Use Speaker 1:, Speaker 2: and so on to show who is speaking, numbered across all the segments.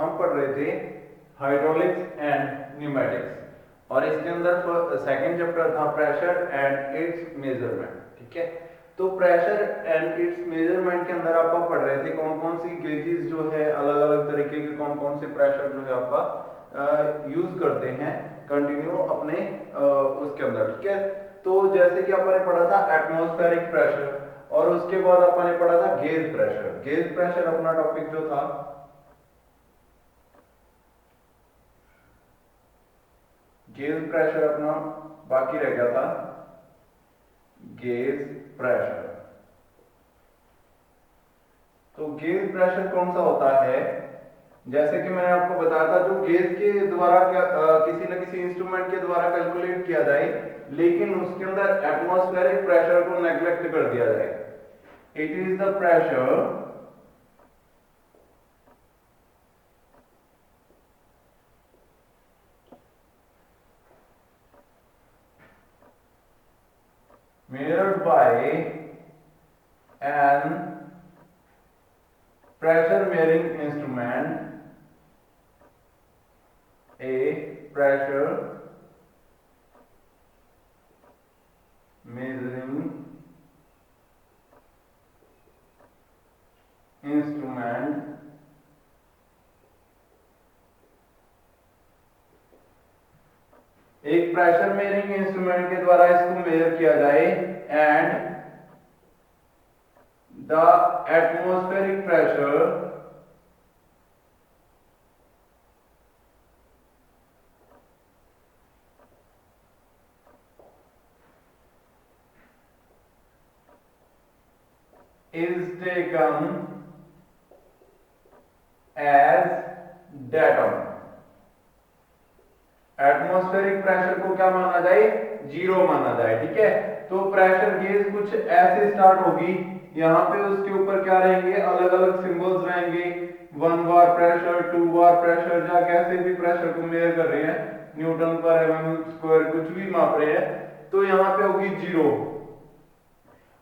Speaker 1: हम पढ़ रहे थे हाइड्रोलिक्स एंड न्यूमेटिक्स और इसके अंदर सेकंड चैप्टर था प्रेशर एंड इट्स मेजरमेंट। ठीक है, तो प्रेशर एंड इट्स मेजरमेंट के अंदर आपका पढ़ रहे थे कौन कौन सी गेजेस जो है अलग अलग तरीके के कौन कौन से प्रेशर जो है आपका यूज करते हैं कंटिन्यू अपने उसके अंदर। ठीक है, तो जैसे कि अपन ने पढ़ा था एटमॉस्फेरिक प्रेशर और उसके बाद अपन ने पढ़ा था गेज प्रेशर। गेज प्रेशर अपना टॉपिक जो था गेज प्रेशर अपना बाकी रह गया था गेज प्रेशर। तो गेज प्रेशर कौन सा होता है, जैसे कि मैंने आपको बताया था जो गेज के द्वारा किसी न किसी इंस्ट्रूमेंट के द्वारा कैलकुलेट किया जाए लेकिन उसके अंदर एटमॉस्फेरिक प्रेशर को नेग्लेक्ट कर दिया जाए। It is the pressure measured by an pressure measuring instrument, a pressure measuring instrument एक प्रेशर मेजरिंग इंस्ट्रूमेंट के द्वारा इसको मेजर किया जाए and the atmospheric pressure is taken as datum। Atmospheric pressure को क्या माना जाए, जीरो माना जाए। ठीक है, तो प्रेशर गेज कुछ ऐसे स्टार्ट होगी, यहाँ पे उसके ऊपर क्या रहेंगे, अलग अलग सिंबल्स रहेंगे, 1 बार प्रेशर, 2 बार प्रेशर, या कैसे भी प्रेशर को मेजर कर रहे हैं, न्यूटन पर एमएम स्क्वायर कुछ भी माप रहे हैं, तो यहाँ पे होगी जीरो।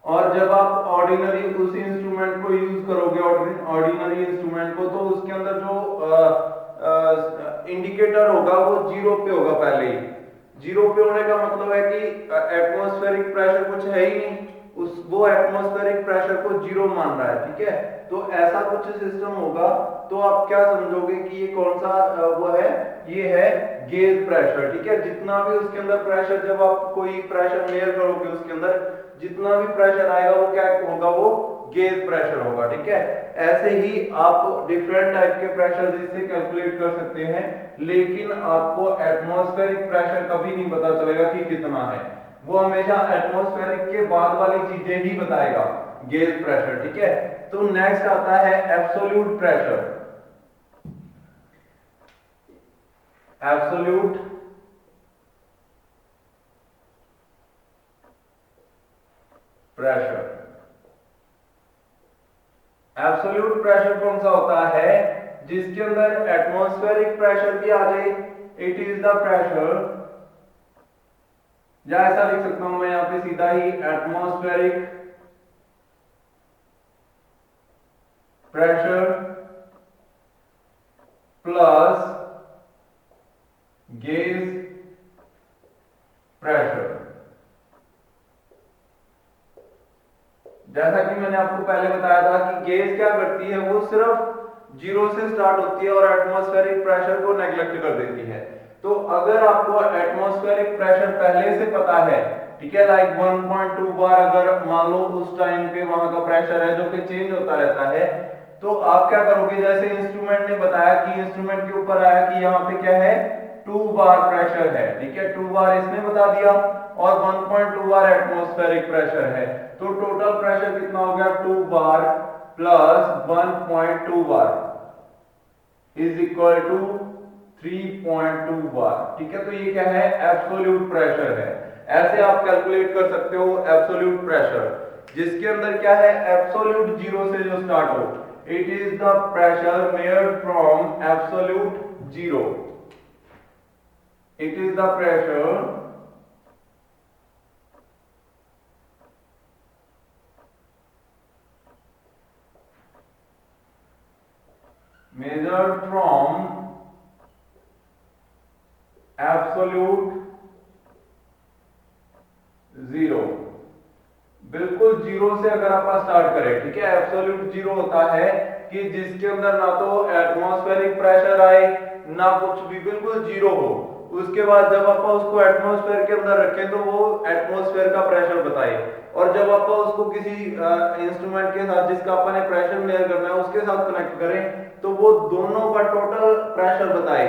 Speaker 1: और जब आप ऑर्डिनरी उस इंस्ट्रूमेंट को यूज करोगे, ऑर्डिनरी इंस्ट्रूमेंट को, तो उसके अंदर जो इंडिकेटर होगा वो जीरो पे होगा। पहले ही जीरो पे होने का मतलब है कि एटमॉस्फेरिक प्रेशर कुछ है ही नहीं, वो एटमॉस्फेरिक प्रेशर को जीरो मान रहा है। ठीक है, तो ऐसा कुछ सिस्टम होगा, तो आप क्या समझोगे कि ये कौन सा वो है, ये है गेज प्रेशर। ठीक है, जितना भी उसके अंदर प्रेशर, जब आप कोई प्रेशर मेजर करोगे उसके अंदर जितना भी प्रेशर आएगा वो क्या होगा, वो गेज प्रेशर होगा। ठीक है, ऐसे ही आप डिफरेंट टाइप के प्रेशर इससे कैलकुलेट कर सकते हैं, लेकिन आपको एटमॉस्फेरिक प्रेशर कभी नहीं पता चलेगा कि कितना है, वो हमेशा एटमॉस्फेरिक के बाद वाली चीजें ही बताएगा, गेज प्रेशर। ठीक है, तो नेक्स्ट आता है absolute pressure. Absolute pressure. Absolute pressure कौन सा होता है, जिसके अंदर एटमॉस्फेरिक प्रेशर भी आ जाए, इट इज द प्रेशर, या ऐसा लिख सकता हूं मैं यहां पे सीधा ही, atmospheric pressure plus gauge pressure. जैसा कि मैंने आपको पहले बताया था कि गेज क्या करती है, वो सिर्फ जीरो से स्टार्ट होती है और एटमॉस्फेरिक प्रेशर को नेग्लेक्ट कर देती है। तो अगर आपको एटमॉस्फेरिक प्रेशर पहले से पता है, ठीक है, लाइक 1.2 बार अगर मान लो उस टाइम पे वहां का प्रेशर है जो कि चेंज होता रहता है, तो आप क्या करोगे, जैसे इंस्ट्रूमेंट ने बताया कि इंस्ट्रूमेंट के ऊपर आया कि यहाँ पे क्या है, 2 बार प्रेशर है। ठीक है, 2 बार इसने बता दिया और 1.2 बार एटमॉस्फेरिक प्रेशर है, तो टोटल प्रेशर कितना हो गया, 2 bar plus 1.2 bar is equal to 3.2 bar. ठीक है, तो ये क्या है, एब्सोल्यूट प्रेशर है। ऐसे आप कैलकुलेट कर सकते हो एब्सोल्यूट प्रेशर, जिसके अंदर क्या है, एब्सोल्यूट जीरो से जो स्टार्ट हो, it is the pressure measured from absolute zero. It is the pressure measured from absolute zero, बिल्कुल जीरो से अगर आप स्टार्ट करें, ठीक है। एब्सोल्यूट जीरो होता है कि जिसके अंदर ना तो एटमॉस्फेरिक प्रेशर आए ना कुछ भी, बिल्कुल जीरो हो। उसके बाद जब आप उसको एटमॉस्फेयर के अंदर रखें तो वो एटमॉस्फेयर का प्रेशर बताए, और जब आप उसको किसी इंस्ट्रूमेंट के साथ जिसका अपन ने प्रेशर मेजर करना है उसके साथ कनेक्ट करें तो वो दोनों का टोटल प्रेशर बताए,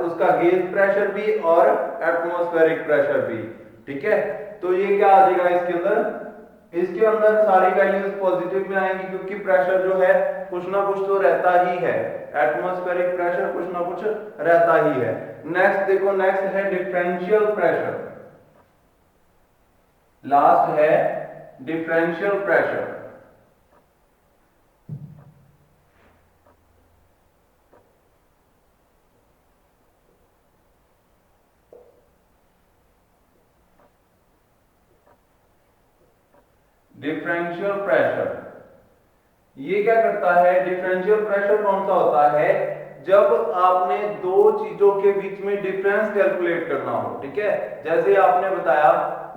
Speaker 1: उसका गेज प्रेशर भी और एटमॉस्फेरिक प्रेशर भी, ठीक है। तो ये क्या आ जाएगा इसके अंदर, इसके अंदर सारी वैल्यूज पॉजिटिव में आएंगी क्योंकि प्रेशर जो है कुछ ना कुछ तो रहता ही है, एटमॉस्फेरिक प्रेशर कुछ ना कुछ रहता ही है। नेक्स्ट देखो, नेक्स्ट है डिफरेंशियल प्रेशर, लास्ट है डिफरेंशियल प्रेशर। डिफरेंशियल प्रेशर ये क्या करता है, डिफरेंशियल प्रेशर कौन सा होता है, जब आपने दो चीजों के बीच में डिफरेंस कैलकुलेट करना हो, ठीक है। जैसे आपने बताया,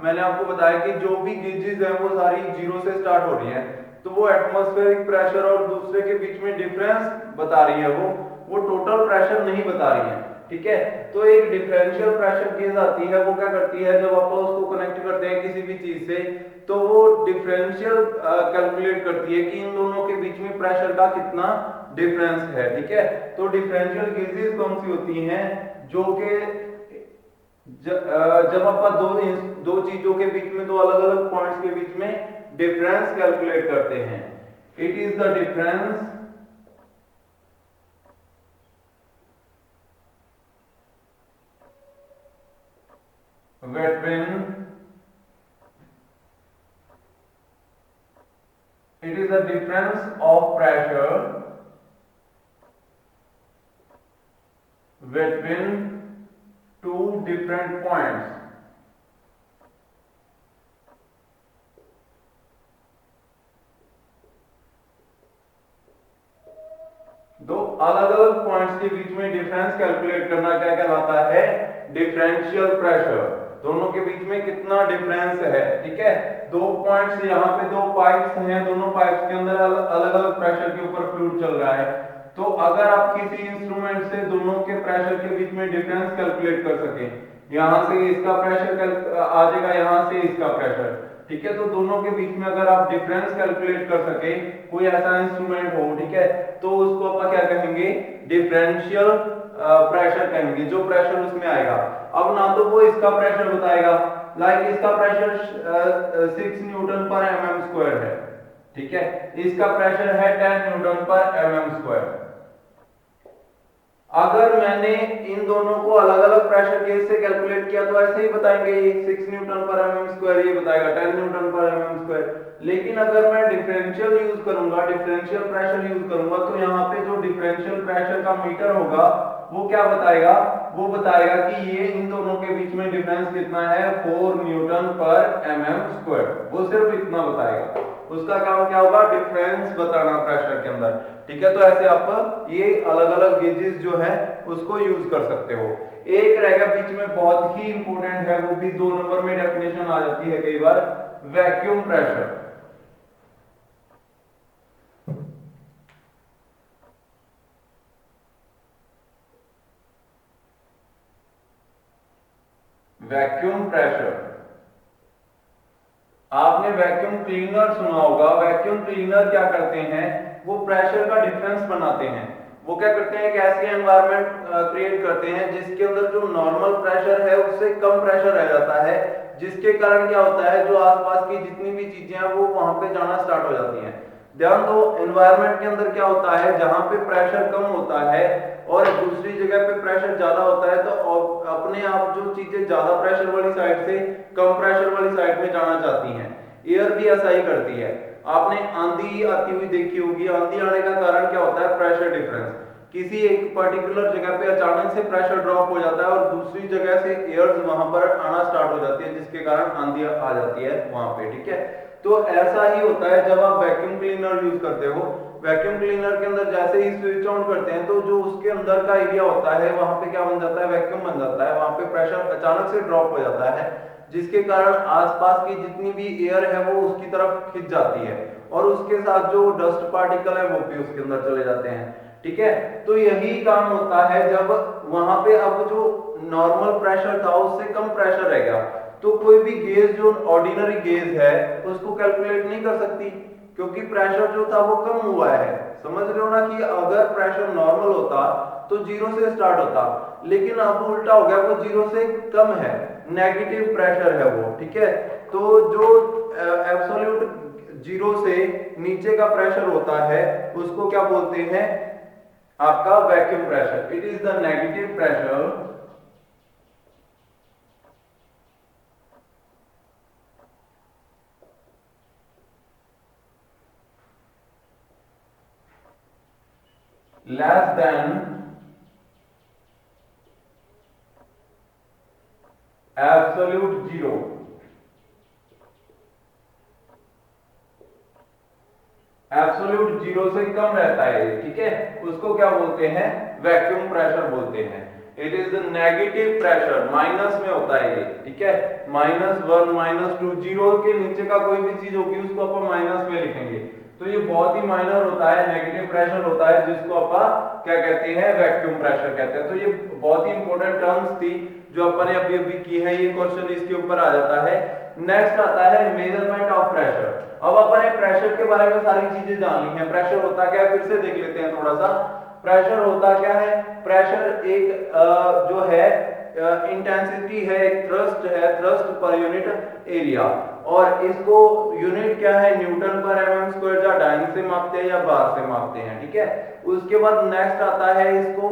Speaker 1: मैंने आपको बताया कि जो भी गेजेस हैं वो सारी जीरो से स्टार्ट हो रही हैं, तो वो एटमॉस्फेरिक प्रेशर और दूसरे के बीच में डिफरेंस बता रही है, वो टोटल प्रेशर नहीं बता रही है, ठीक है। तो एक डिफरेंशियल प्रेशर गेज आती है, वो क्या करती है, जब आप उसको कनेक्ट करते हैं किसी भी चीज से तो वो डिफरेंशियल कैलकुलेट करती है कि इन दोनों के बीच में प्रेशर का कितना डिफरेंस है, ठीक है। तो डिफरेंशियल गेजेस कौन सी होती हैं, जो कि जब आप दो चीजों के बीच में, दो अलग अलग पॉइंट्स के बीच में डिफरेंस कैलकुलेट करते हैं। It is the difference between it is the difference of pressure between two different points. दो अलग अलग पॉइंट्स के बीच में डिफरेंस कैलकुलेट करना क्या कहलाता है, डिफरेंशियल प्रेशर। दोनों के बीच में कितना डिफरेंस है, ठीक है। दो पॉइंट्स, यहाँ पे दो पाइप्स हैं, दोनों पाइप्स के अंदर अलग अलग प्रेशर के ऊपर फ्लूइड चल रहा है। तो अगर आप किसी इंस्ट्रूमेंट से दोनों के प्रेशर के बीच में डिफरेंस कैलकुलेट कर सके, यहां से इसका प्रेशर आ जाएगा, यहां से इसका प्रेशर, ठीक है। तो दोनों के बीच में अगर आप डिफरेंस कैलकुलेट कर सके, कोई ऐसा इंस्ट्रूमेंट हो, ठीक है, तो उसको आप क्या कहेंगे, डिफरेंशियल प्रेशर कहेंगे, जो प्रेशर उसमें आएगा। अब ना तो वो इसका प्रेशर बताएगा, लाइक इसका प्रेशर 6 न्यूटन पर mm स्क्वायर है, ठीक है, इसका प्रेशर है 10 न्यूटन पर mm स्क्वायर। अगर मैंने इन दोनों को अलग अलग प्रेशर गेज से कैलकुलेट किया तो ऐसे ही बताएंगे, ये 6 न्यूटन पर mm स्क्वायर, ये बताएगा 10 न्यूटन पर mm स्क्वायर। लेकिन अगर मैं डिफरेंशियल यूज करूंगा, डिफरेंशियल प्रेशर यूज करूंगा, तो यहाँ पे जो डिफरेंशियल प्रेशर का मीटर होगा वो क्या बताएगा, वो बताएगा कि ये इन दोनों के बीच में डिफरेंस कितना है, 4 न्यूटन पर mm स्क्वायर, वो सिर्फ इतना बताएगा। उसका काम क्या होगा, डिफरेंस बताना प्रेशर के अंदर, ठीक है। तो ऐसे आप ये अलग अलग गेजेस जो है उसको यूज कर सकते हो। एक रहेगा बीच में बहुत ही इंपॉर्टेंट है, वो भी 2 नंबर में डेफिनेशन आ जाती है कई बार, वैक्यूम प्रेशर। वैक्यूम प्रेशर, आपने वैक्यूम क्लीनर सुना होगा। वैक्यूम क्लीनर क्या करते हैं, वो प्रेशर का डिफरेंस बनाते हैं। वो क्या करते हैं, एक ऐसी एनवायरनमेंट क्रिएट करते हैं जिसके अंदर जो नॉर्मल प्रेशर है उससे कम प्रेशर रह जाता है, जिसके कारण क्या होता है, जो आसपास की जितनी भी चीजें हैं वो वहां पे जाना स्टार्ट हो जाती हैं। ध्यान दो, एनवायरनमेंट के अंदर क्या होता है, जहां पे प्रेशर कम होता है और दूसरी जगह पे प्रेशर ज्यादा होता है, तो अपने आप जो चीजें ज्यादा प्रेशर वाली साइड से कम प्रेशर वाली साइड में जाना चाहती हैं। एयर भी ऐसा ही करती है। आपने आंधी आती हुई देखी होगी, आंधी आने का कारण क्या होता है, प्रेशर डिफरेंस। किसी एक पर्टिकुलर जगह पे अचानक से प्रेशर ड्रॉप हो जाता है और दूसरी जगह से एयर्स वहां पर आना स्टार्ट हो जाती है, जिसके कारण आंधी आ जाती है वहां पे, ठीक है। तो ऐसा ही होता है जब आप वैक्यूम क्लीनर यूज करते हो। वैक्यूम क्लीनर के अंदर जैसे ही स्विच ऑन करते हैं तो जो उसके अंदर का एरिया होता है वहां पे क्या बन जाता है, वैक्यूम बन जाता है, वहां पे प्रेशर अचानक से ड्रॉप हो जाता है, जिसके कारण आसपास की जितनी भी एयर है वो उसकी तरफ खिंच जाती है और उसके साथ जो डस्ट पार्टिकल है वो भी उसके अंदर चले जाते हैं। ठीक है, तो यही काम होता है जब वहां पे अब जो नॉर्मल प्रेशर था उससे कम प्रेशर रहेगा तो कोई भी गेज जो ऑर्डिनरी गेज है उसको कैलकुलेट नहीं कर सकती, क्योंकि प्रेशर जो था वो कम हुआ है। समझ रहे हो ना कि अगर प्रेशर नॉर्मल होता तो जीरो से स्टार्ट होता, लेकिन अब उल्टा हो गया, वो जीरो से कम है, नेगेटिव प्रेशर है वो। ठीक है, तो जो एब्सोल्यूट जीरो से नीचे का प्रेशर होता है उसको क्या बोलते हैं, आपका vacuum pressure. It is the negative pressure less than absolute zero। Absolute zero से कम रहता है, ठीक है, उसको क्या बोलते हैं, वैक्यूम प्रेशर बोलते हैं। It is the negative pressure, minus में होता है ये। ठीक है, -1 -2 जीरो के नीचे का कोई भी चीज होगी उसको अपन माइनस में लिखेंगे, तो ये बहुत ही माइनर होता है, नेगेटिव प्रेशर होता है, जिसको अपन क्या कहते हैं, वैक्यूम प्रेशर कहते हैं। तो ये बहुत ही इंपॉर्टेंट टर्म्स थी जो अपन ने अभी अभी की है, ये क्वेश्चन इसके ऊपर आ जाता है। नेक्स्ट आता है मेजरमेंट ऑफ प्रेशर। अब अपन ने प्रेशर के बारे में सारी चीजें जान ली हैं। प्रेशर होता क्या है फिर से देख लेते हैं थोड़ा सा। प्रेशर होता क्या है, प्रेशर एक जो है इंटेंसिटी है, एक थ्रस्ट है, थ्रस्ट पर यूनिट एरिया, और इसको यूनिट क्या है, न्यूटन पर एमएम स्क्वायर, या डाइन से मापते हैं या बार से मापते हैं। ठीक है, उसके बाद नेक्स्ट आता है इसको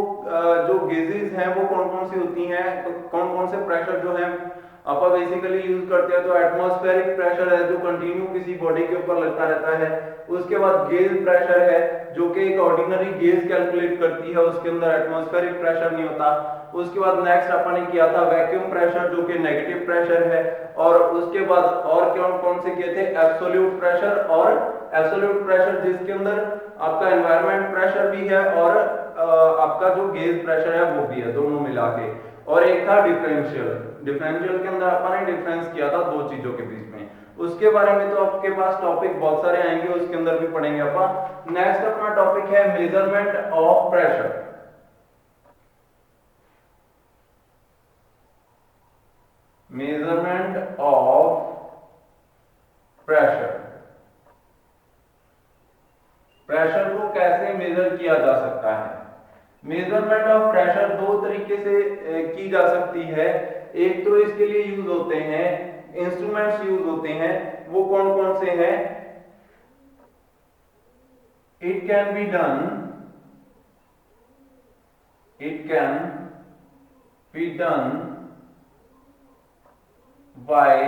Speaker 1: जो गेजेस हैं वो कौन कौन सी होती हैं, कौन कौन से प्रेशर जो है अपन बेसिकली यूज करते हैं। तो एटमॉस्फेरिक प्रेशर है जो कंटिन्यू किसी बॉडी के ऊपर लगता रहता है। उसके बाद गेज प्रेशर है जो कि एक ऑर्डिनरी गेज कैलकुलेट करती है, उसके अंदर एटमॉस्फेरिक प्रेशर नहीं होता। उसके बाद नेक्स्ट अपन ने किया था वैक्यूम प्रेशर जो कि नेगेटिव प्रेशर है, और उसके बाद और कौन कौन से किए थे, एब्सोल्यूट प्रेशर और एब्सोल्यूट प्रेशर जिसके अंदर आपका एनवायरनमेंट प्रेशर भी है और आपका जो गेज प्रेशर है वो भी है, दोनों मिला के। और एक था डिफरेंशियल, डिफरेंशियल के अंदर अपन ने डिफरेंस किया था दो चीजों के बीच में। उसके बारे में तो आपके पास टॉपिक बहुत सारे आएंगे, उसके अंदर भी पढ़ेंगे अपन। नेक्स्ट अपना टॉपिक है measurement of pressure. Measurement of pressure, pressure को कैसे मेजर किया जा सकता है। मेजरमेंट ऑफ प्रेशर दो तरीके से की जा सकती है। एक तो इसके लिए यूज होते हैं इंस्ट्रूमेंट्स यूज होते हैं, वो कौन कौन से हैं, it can be done, it can be done by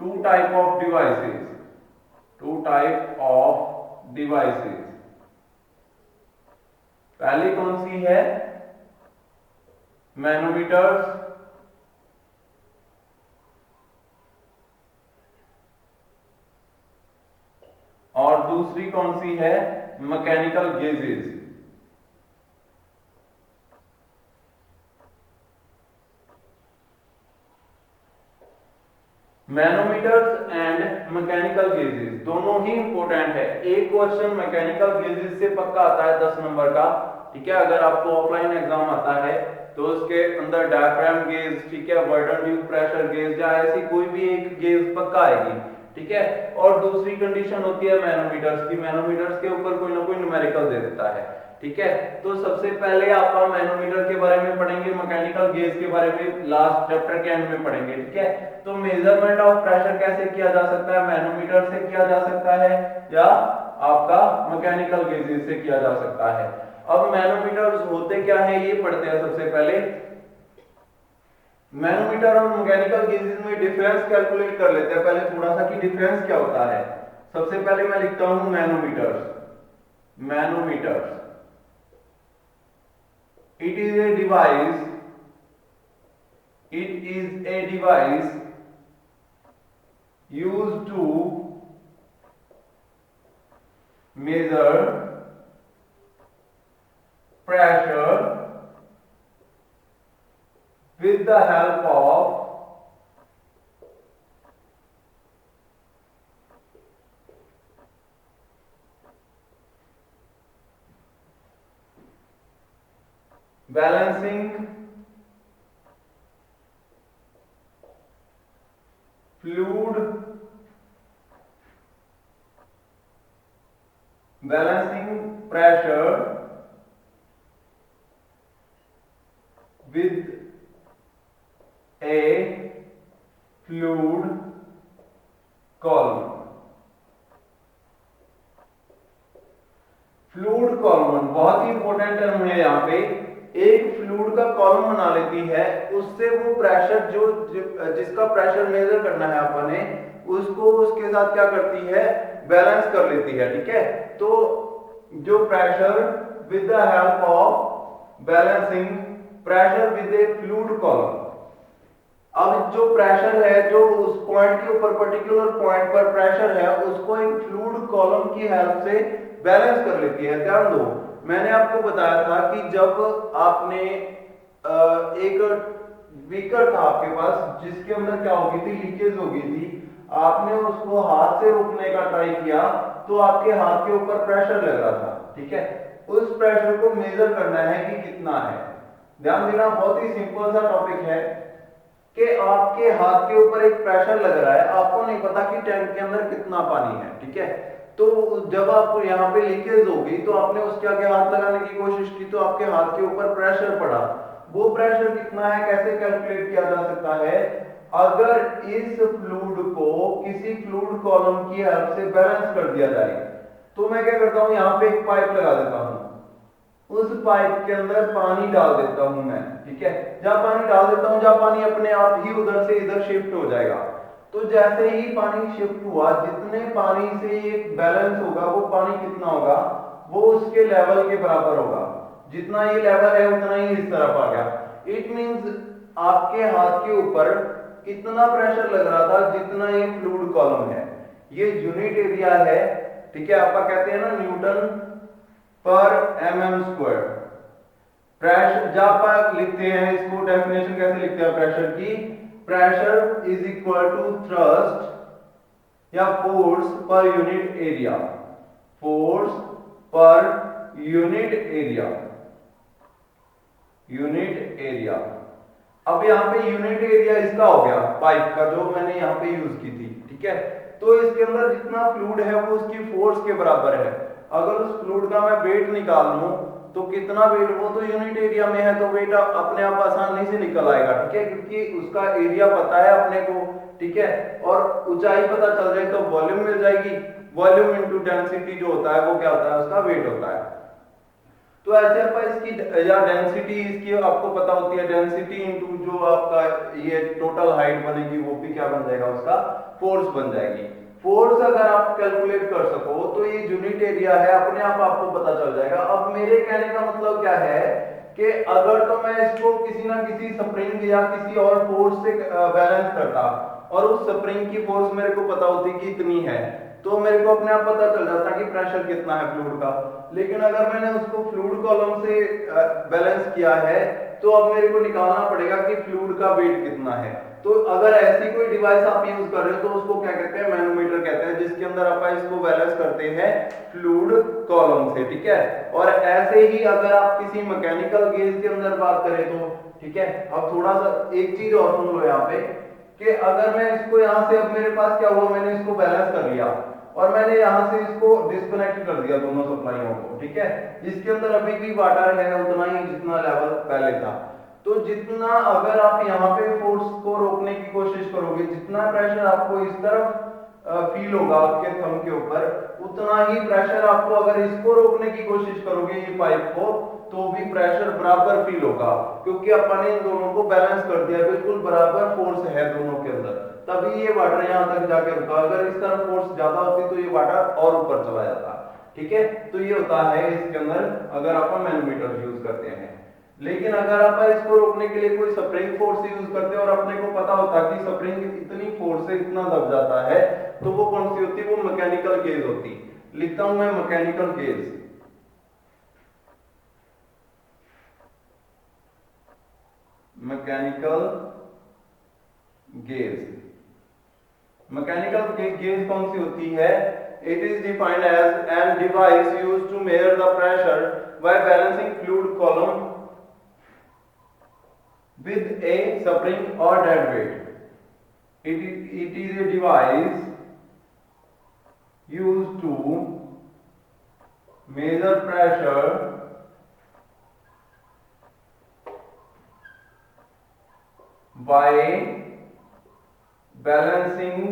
Speaker 1: two type of devices, two type of devices. पहली कौन सी है, मैनोमीटर्स, और दूसरी कौन सी है, mechanical gauges. Manometers and mechanical gauges दोनों ही इंपॉर्टेंट है। एक क्वेश्चन मैकेनिकल गेजेस से पक्का आता है 10 नंबर का। ठीक है, अगर आपको ऑफलाइन एग्जाम आता है तो उसके अंदर डायफ्राम गेज, ठीक है, वर्डन ट्यूब प्रेशर गेज या ऐसी कोई भी एक गेज पक्का आएगी। ठीक है, और दूसरी कंडीशन होती है मैनोमीटर्स की, मैनोमीटर्स के ऊपर कोई ना कोई न्यूमेरिकल दे देता है। ठीक है, तो सबसे पहले आप मैनोमीटर के बारे में पढ़ेंगे, मैकेनिकल गेज के बारे में लास्ट चैप्टर के एंड में पढ़ेंगे। ठीक है, तो मेजरमेंट ऑफ प्रेशर कैसे किया जा सकता है, मैनोमीटर से किया जा सकता है या आपका मैकेनिकल गेजेस से किया जा सकता है। अब मैनोमीटर्स होते क्या है ये पढ़ते हैं सबसे पहले। मैनोमीटर और मैकेनिकल गेजेस में डिफरेंस कैलकुलेट कर लेते हैं पहले थोड़ा सा कि डिफरेंस क्या होता है। सबसे पहले मैं लिखता हूं manometers, manometers, it is a device, it is a device used to measure pressure with the help of balancing fluid pressure with a fluid column. Fluid column बहुत ही इंपॉर्टेंट टर्म है। यहाँ पे एक फ्लूइड का कॉलम बना लेती है, उससे वो प्रेशर जो जिसका प्रेशर मेजर करना है अपन ने, उसको उसके साथ क्या करती है, बैलेंस कर लेती है। ठीक है, तो जो pressure with the help of balancing pressure with A fluid column. अब जो प्रेशर है, जो उस पॉइंट के ऊपर पर्टिकुलर पॉइंट पर प्रेशर है, उसको एक फ्लूइड कॉलम की हेल्प से बैलेंस कर लेती है। ध्यान दो, मैंने आपको बताया था कि जब आपने एक बीकर था आपके पास जिसके अंदर क्या हो गई थी, लीकेज हो गई थी, आपने उसको हाथ से रोकने का ट्राई किया तो आपके हाथ के ऊपर प्रेशर लग रहा था। ठीक है, उस प्रेशर को मेजर करना है कि कितना है। ध्यान देना, बहुत ही सिंपल सा टॉपिक है कि आपके हाथ के ऊपर एक प्रेशर लग रहा है, आपको नहीं पता कि टैंक के अंदर कितना पानी है। ठीक है, तो जब आपको यहाँ पे लीकेज होगी तो आपने उसके आगे हाथ लगाने की कोशिश की तो आपके हाथ के ऊपर प्रेशर पड़ा। वो प्रेशर कितना है, कैसे कैलकुलेट किया जा सकता है, अगर इस फ्लूइड को किसी फ्लूइड कॉलम की हेल्प से बैलेंस कर दिया जाए तो मैं क्या करता हूं, यहाँ पे एक पाइप लगा देता हूं, उस पाइप के अंदर पानी डाल देता हूं मैं। ठीक है, जहां पानी डाल देता हूं, जहां पानी अपने आप ही उधर से इधर शिफ्ट हो जाएगा। तो जैसे ही पानी शिफ्ट हुआ, जितने पानी से ये बैलेंस होगा, वो पानी कितना होगा, वो उसके लेवल के बराबर होगा। जितना ये लेवल है उतना ही इस तरफ आ गया। इट मींस आपके हाथ के ऊपर कितना प्रेशर लग रहा था जितना ये फ्लूइड कॉलम है। ये यूनिट एरिया है। ठीक है, आपका कहते हैं ना न्यूटन पर mm स्क्वायर। प्रेशर जब आप लिखते हैं इसको, डेफिनेशन कैसे लिखते हैं प्रेशर की, pressure is equal to thrust या force per unit area, force per unit area, unit area. अब यहाँ पे यूनिट एरिया इसका हो गया पाइप का जो मैंने यहाँ पे यूज की थी। ठीक है, तो इसके अंदर जितना फ्लूइड है वो उसकी फोर्स के बराबर है। अगर उस फ्लूइड का मैं वेट निकाल लूं तो कितना वेट, वो तो यूनिट एरिया में है तो वेट अपने आप आसानी से निकल आएगा। ठीक है, क्योंकि उसका एरिया पता है अपने को। ठीक है, और ऊंचाई पता चल जाए तो वॉल्यूम मिल जाएगी। वॉल्यूम इनटू डेंसिटी जो होता है वो क्या होता है, उसका वेट होता है। तो ऐसे आप इसकी या डेंसिटी इसकी आपको पता होती है, डेंसिटी इनटू जो आपका ये टोटल हाइट बनेगी वो भी क्या बन जाएगा, उसका फोर्स बन जाएगी। फोर्स अगर आप कैलकुलेट कर सको तो ये यूनिट एरिया है, अपने आप आपको पता चल जाएगा। अब मेरे कहने का मतलब क्या है कि अगर तो मैं इसको किसी ना किसी स्प्रिंग या किसी और फोर्स से बैलेंस करता और उस स्प्रिंग की फोर्स मेरे को पता होती कि इतनी है, तो मेरे को अपने आप पता चल जाता कि प्रेशर कितना है फ्लूइड का। लेकिन अगर मैंने उसको फ्लूइड कॉलम से बैलेंस किया है तो अब मेरे को निकालना पड़ेगा कि फ्लूइड का वेट कितना है। तो अगर ऐसी कोई डिवाइस आप यूज कर रहे हो तो उसको क्या कहते हैं, मैनोमीटर कहते हैं, जिसके अंदर आप इसको बैलेंस करते हैं फ्लूइड कॉलम से। ठीक है, और ऐसे ही अगर आप किसी मैकेनिकल गेज के अंदर बात करें तो ठीक है। अब थोड़ा सा एक चीज और सुन लो यहाँ पे कि अगर मैं इसको यहाँ से, अब मेरे पास क्या हुआ, मैंने इसको बैलेंस कर लिया और मैंने यहां से इसको डिस्कनेक्ट कर दिया दोनों सप्लाइयों को। ठीक है, इसके अंदर अभी भी वाटर है उतना ही जितना लेवल पहले था। तो जितना अगर आप यहाँ पे फोर्स को रोकने की कोशिश करोगे, जितना प्रेशर आपको इस तरफ फील होगा आपके थंब के ऊपर, उतना ही प्रेशर आपको अगर इसको रोकने की कोशिश करोगे ये पाइप को, तो भी प्रेशर बराबर फील होगा, क्योंकि अपन ने इन दोनों को बैलेंस कर दिया, बिल्कुल बराबर फोर्स है दोनों के अंदर, तभी ये वाटर यहाँ तक जाके रुका। अगर इस तरफ फोर्स ज्यादा होती तो ये वाटर और ऊपर चला जाता। ठीक है, तो ये होता है इसके अंदर अगर अपन मैनोमीटर यूज करते हैं। लेकिन अगर आप इसको रोकने के लिए कोई स्प्रिंग फोर्स यूज करते हैं और अपने को पता होता कि स्प्रिंग इतनी फोर्स से इतना दब जाता है, तो वो कौन सी होती है? वो मैकेनिकल गेज होती। लिखता हूं मैं mechanical gauge. Mechanical gauge. Mechanical gauge कौन सी होती है? It is defined as an device used to measure the pressure by balancing fluid column with a spring or dead weight. It is a device used to measure pressure by balancing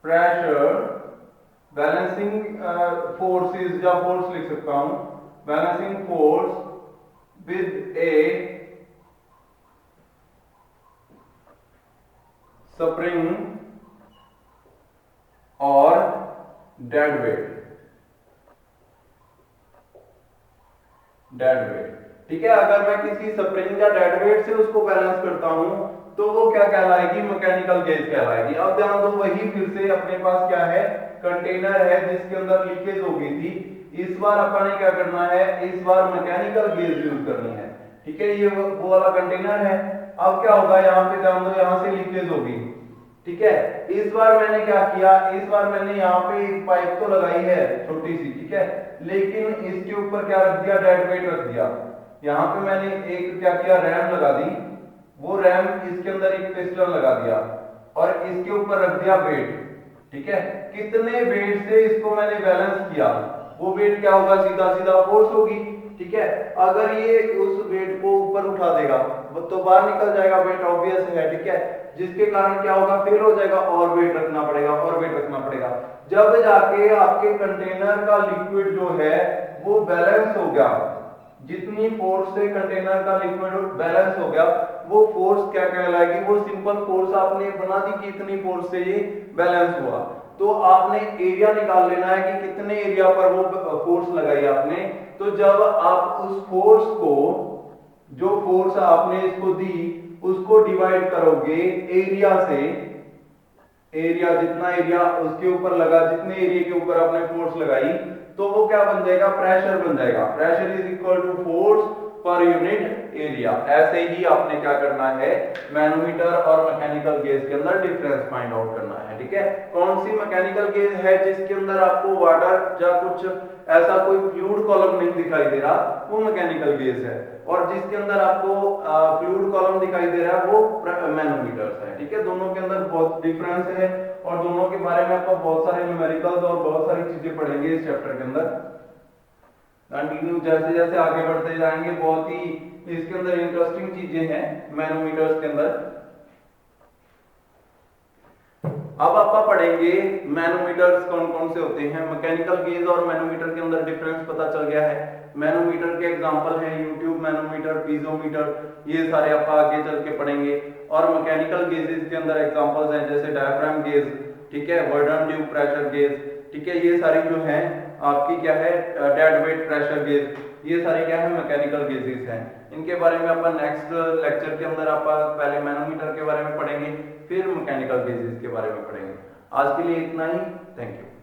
Speaker 1: pressure, balancing forces या force लिख सकता हूं, balancing force with a spring or dead weight। Dead weight, ठीक है। अगर मैं किसी spring या डेड वेट से उसको बैलेंस करता हूं तो वो क्या कहलाएगी? मैकेनिकल गेज कहलाएगी। अब ध्यान दो, वही फिर से अपने पास क्या है? कंटेनर है जिसके अंदर लीकेज हो गई थी। इस बार अपन ने क्या करना है? इस बार मैकेनिकल गेज यूज करनी है, ठीक है। ये वो वाला कंटेनर है। अब क्या होगा? यहाँ पे ध्यान दो, यहाँ से लीकेज होगी, ठीक है। इस बार मैंने क्या किया? इस बार मैंने यहाँ पे एक पाइप तो लगाई है छोटी सी, ठीक है, लेकिन इसके ऊपर क्या रख दिया? डेड वेट रख दिया। यहाँ पे मैंने एक क्या किया? रैम लगा दी। वो रैम इसके अंदर एक पिस्टन लगा दिया और इसके ऊपर रख दिया वेट, ठीक है। कितने वेट से इसको मैंने बैलेंस किया? वो वेट क्या होगा? सीधा सीधा फोर्स होगी, ठीक है। अगर ये उस वेट को ऊपर उठा देगा तो बाहर निकल जाएगा, वेट ऑब्वियस है, ठीक है। जिसके कारण क्या होगा? फेल हो जाएगा और वेट रखना पड़ेगा और वेट रखना पड़ेगा। जब जाके आपके कंटेनर का लिक्विड जो है वो बैलेंस हो गया, जितनी फोर्स से कंटेनर का लिक्विड बैलेंस हो गया, वो फोर्स क्या कहलाएगी? वो सिंपल फोर्स आपने बना दी कि इतनी फोर्स से ये बैलेंस हुआ। तो आपने एरिया निकाल लेना है कि कितने एरिया पर वो फोर्स लगाई आपने। तो जब आप उस फोर्स को, जो फोर्स आपने इसको दी, उसको डिवाइड करोगे एरिया से, एरिया जितना एरिया उसके ऊपर लगा, जितने एरिया के ऊपर आपने फोर्स लगाई, तो वो क्या बन जाएगा? प्रेशर बन जाएगा। Pressure is equal to force per unit area. ऐसे ही आपने क्या करना है? मैनोमीटर और मैकेनिकल गेज के अंदर डिफरेंस फाइंड आउट करना है, ठीक है। कौन सी मैकेनिकल गेज है? जिसके अंदर आपको वाटर या कुछ ऐसा कोई फ्लूइड कॉलम नहीं दिखाई दे रहा, वो मैकेनिकल गेज है। और जिसके अंदर आपको फ्लूइड कॉलम दिखाई दे रहा है वो मैनोमीटर्स है, ठीक है। दोनों के अंदर बहुत डिफरेंस है और दोनों के बारे में आपको बहुत सारे न्यूमेरिकल्स और बहुत सारी चीजें पढ़ेंगे इस चैप्टर के अंदर। कंटिन्यू जैसे जैसे आगे बढ़ते जाएंगे, बहुत ही इसके अंदर इंटरेस्टिंग चीजें हैं मैनोमीटर्स के अंदर। अब आप पढ़ेंगे मैनोमीटर्स कौन कौन से होते हैं। मैकेनिकल गेज और मैनोमीटर के अंदर डिफरेंस पता चल गया है। मैनोमीटर के एग्जांपल हैं यूट्यूब मैनोमीटर, पीजोमीटर, ये सारे आप आगे चल के पढ़ेंगे। और मैकेनिकल गेजेस के अंदर एग्जांपल्स हैं जैसे डायफ्राम गेज, ठीक है, वर्डन ट्यूब प्रेशर गेज, ठीक है। ये सारी जो हैं आपकी क्या है? डेड वेट प्रेशर गेज, ये सारे क्या है? मैकेनिकल गेजेस हैं। इनके बारे में अपन नेक्स्ट लेक्चर के अंदर आप पहले मैनोमीटर के बारे में पढ़ेंगे, फिर मैकेनिकल गेजेस के बारे में पढ़ेंगे। आज के लिए इतना ही, थैंक यू।